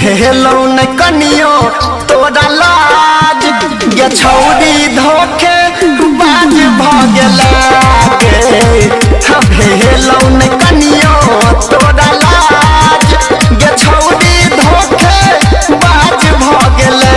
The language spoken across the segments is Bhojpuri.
भेलौ न कनियो तोरा लाज गे छौरी धोखे बाज भगेला भेलौ न कनियो तोरा लाज गे छौरी धोखे बाज भगेला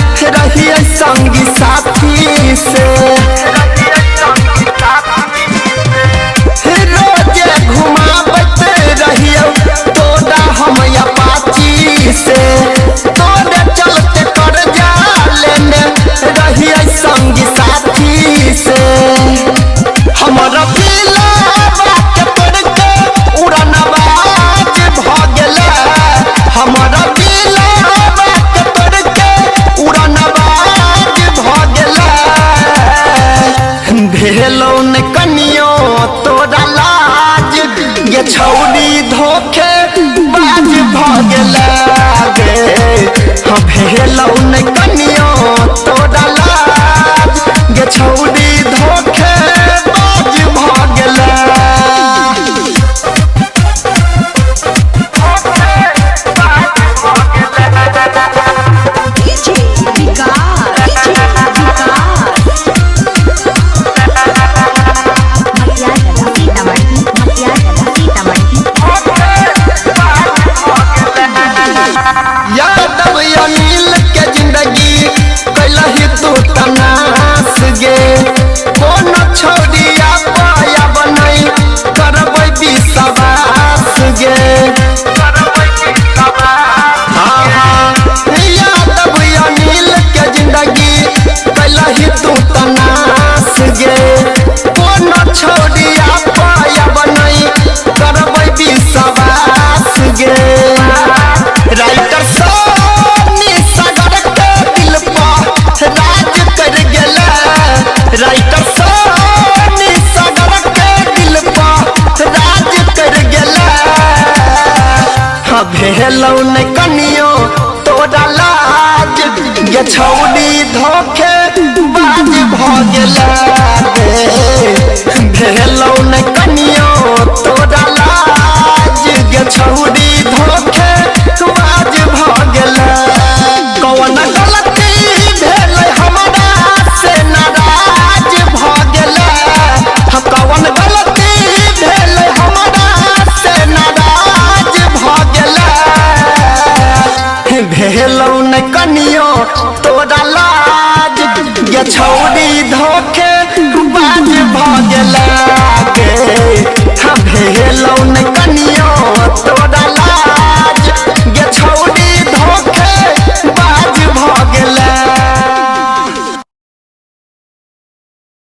संगी साथी से रोजे घुमावत रहियो तोरा हम अपाची से तोरे चलते कर जा लेने रहिए संगी साथी से हमारा पीला बात पड़ के उड़न बाज भगेला हमारा पीला बात पड़ के उड़न भेलौ न कनियो तोरा लाज ये छौरी धोखे बाज भगेला भेलौ न कनियो तोरा लाज ये छौरी धोखे बाज भगेला यादव अनिल के जिंदगी कैलही तू तनास गे कौन छौरिया पाया बनई करबै विश्वास गे यादव अनिल के जिंदगी कैलही तू तनास गे कौन छौरिया पाया बनई करबै विश्वास गे राइटर सोनी सागर के दिल पर राज कर गेला राइटर सोनी सागर के दिल पर राज कर गेला भेलौ न कनियो तोरा लाज गे छौरी धोखे बाज भगेला भेलौ न कनियो तोरा लाज गे छौरी धोखे बाज भगेला कौन गलती भेल हमरा से नाराज भगेला कौन गलती भेल हमरा से नाराज भगेला भेलौ न कनियो तोरा लाज गे छौरी धोखे बाज भगेला